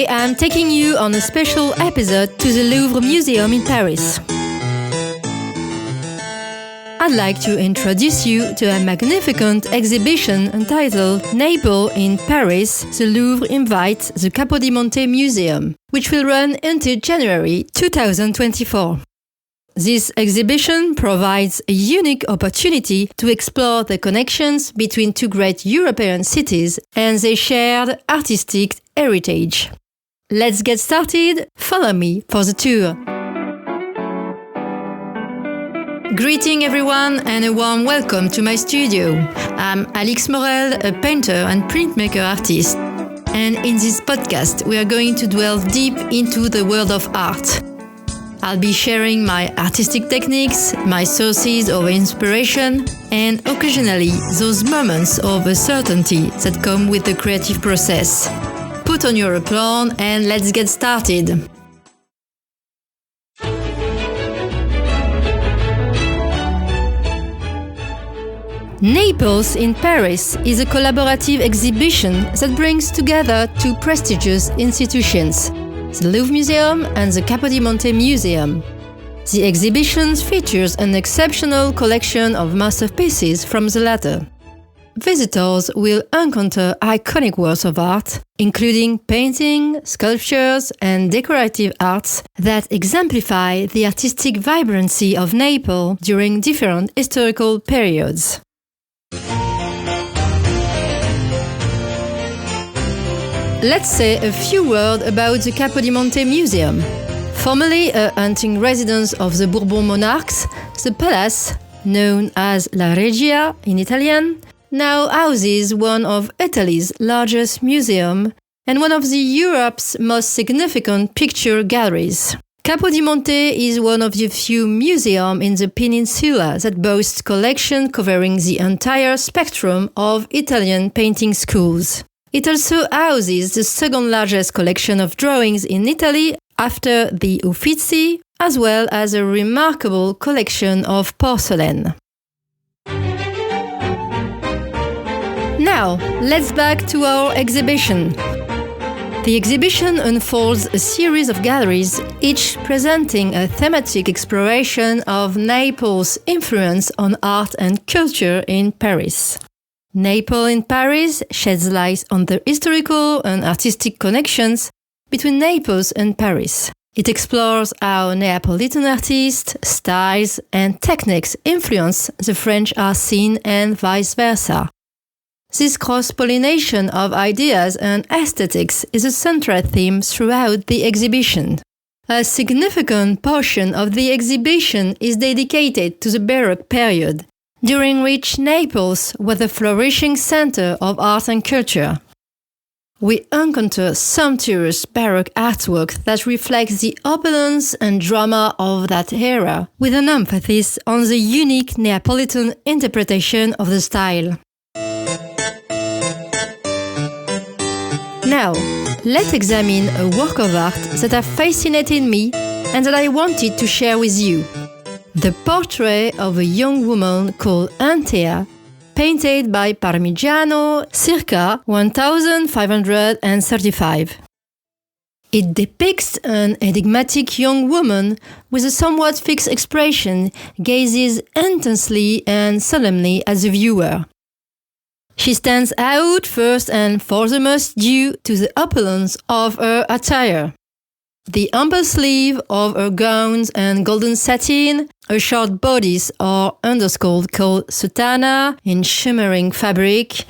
Today I'm taking you on a special episode to the Louvre Museum in Paris. I'd like to introduce you to a magnificent exhibition entitled Naples in Paris, the Louvre invites the Capodimonte Museum, which will run until January 2024. This exhibition provides a unique opportunity to explore the connections between two great European cities and their shared artistic heritage. Let's get started. Follow me for the tour. Greeting everyone and a warm welcome to my studio. I'm Alix Morel, a painter and printmaker artist. And in this podcast, we are going to delve deep into the world of art. I'll be sharing my artistic techniques, my sources of inspiration, and occasionally those moments of uncertainty that come with the creative process. Put on your apron and let's get started. Naples in Paris is a collaborative exhibition that brings together two prestigious institutions, the Louvre Museum and the Capodimonte Museum. The exhibition features an exceptional collection of masterpieces from the latter. Visitors will encounter iconic works of art, including painting, sculptures, and decorative arts that exemplify the artistic vibrancy of Naples during different historical periods. Let's say a few words about the Capodimonte Museum. Formerly a hunting residence of the Bourbon monarchs, the palace, known as La Regia in Italian, now houses one of Italy's largest museums and one of Europe's most significant picture galleries. Capodimonte is one of the few museums in the peninsula that boasts collections covering the entire spectrum of Italian painting schools. It also houses the second largest collection of drawings in Italy after the Uffizi, as well as a remarkable collection of porcelain. Now, let's back to our exhibition. The exhibition unfolds a series of galleries, each presenting a thematic exploration of Naples' influence on art and culture in Paris. Naples in Paris sheds light on the historical and artistic connections between Naples and Paris. It explores how Neapolitan artists, styles, and techniques influence the French art scene and vice versa. This cross-pollination of ideas and aesthetics is a central theme throughout the exhibition. A significant portion of the exhibition is dedicated to the Baroque period, during which Naples was a flourishing center of art and culture. We encounter sumptuous Baroque artwork that reflects the opulence and drama of that era, with an emphasis on the unique Neapolitan interpretation of the style. Now, let's examine a work of art that has fascinated me and that I wanted to share with you. The portrait of a young woman called Antea, painted by Parmigiano circa 1535. It depicts an enigmatic young woman with a somewhat fixed expression, gazes intensely and solemnly at the viewer. She stands out first and foremost due to the opulence of her attire. The ample sleeve of her gowns and golden satin, a short bodice or underskirt called soutana in shimmering fabric,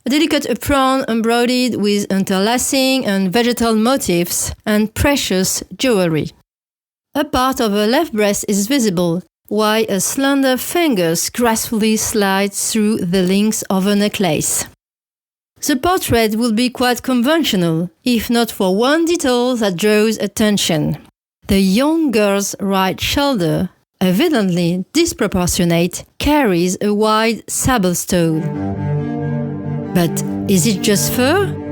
a delicate apron embroidered with interlacing and vegetal motifs, and precious jewelry. A part of her left breast is visible, while a slender finger gracefully slides through the links of a necklace. The portrait will be quite conventional, if not for one detail that draws attention. The young girl's right shoulder, evidently disproportionate, carries a wide sable stole. But is it just fur?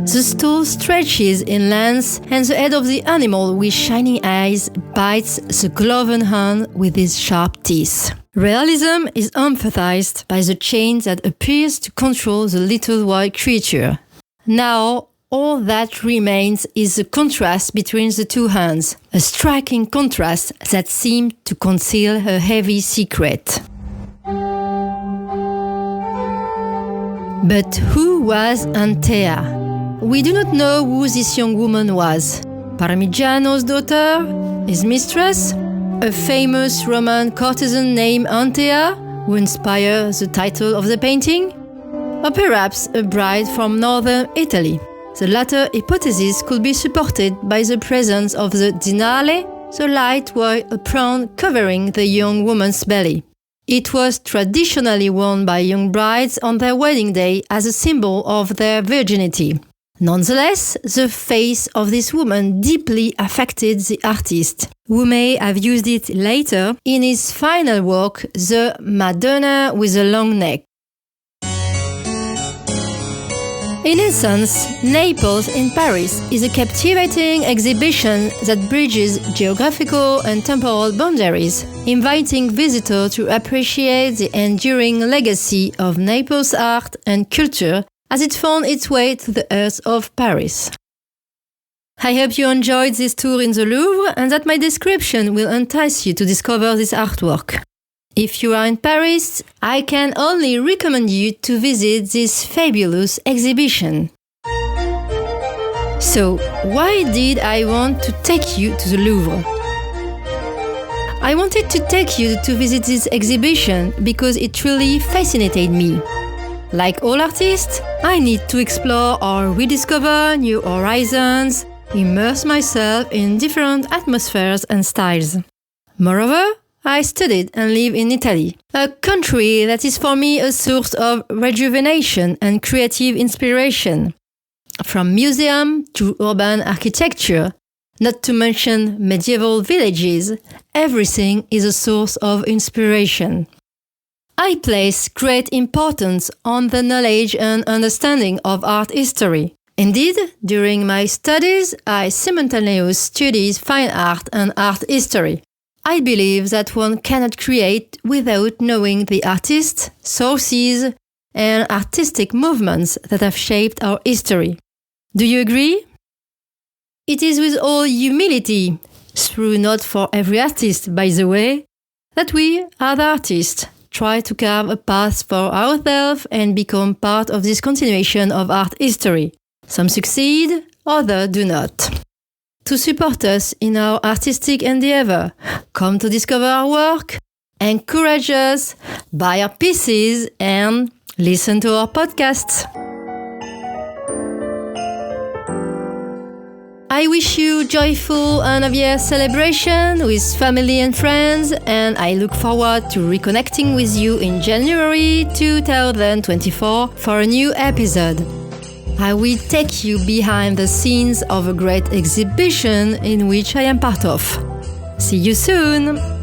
The stole stretches in length, and the head of the animal with shining eyes bites the cloven hand with its sharp teeth. Realism is emphasized by the chain that appears to control the little white creature. Now, all that remains is the contrast between the two hands, a striking contrast that seemed to conceal a heavy secret. But who was Antea? We do not know who this young woman was. Parmigiano's daughter? His mistress? A famous Roman courtesan named Antea, who inspired the title of the painting? Or perhaps a bride from northern Italy? The latter hypothesis could be supported by the presence of the dinale, the light white apron covering the young woman's belly. It was traditionally worn by young brides on their wedding day as a symbol of their virginity. Nonetheless, the face of this woman deeply affected the artist, who may have used it later in his final work, The Madonna with a Long Neck. In essence, Naples in Paris is a captivating exhibition that bridges geographical and temporal boundaries, inviting visitors to appreciate the enduring legacy of Naples' art and culture as it found its way to the heart of Paris. I hope you enjoyed this tour in the Louvre and that my description will entice you to discover this artwork. If you are in Paris, I can only recommend you to visit this fabulous exhibition. So, why did I want to take you to the Louvre? I wanted to take you to visit this exhibition because it truly fascinated me. Like all artists, I need to explore or rediscover new horizons, immerse myself in different atmospheres and styles. Moreover, I studied and live in Italy, a country that is for me a source of rejuvenation and creative inspiration. From museum to urban architecture, not to mention medieval villages, everything is a source of inspiration. I place great importance on the knowledge and understanding of art history. Indeed, during my studies, I simultaneously studied fine art and art history. I believe that one cannot create without knowing the artists, sources, and artistic movements that have shaped our history. Do you agree? It is with all humility, true not for every artist, by the way, that we, as artists, try to carve a path for ourselves and become part of this continuation of art history. Some succeed, others do not. To support us in our artistic endeavor, come to discover our work, encourage us, buy our pieces, and listen to our podcasts. I wish you joyful end of year celebration with family and friends, and I look forward to reconnecting with you in January 2024 for a new episode. I will take you behind the scenes of a great exhibition in which I am part of. See you soon!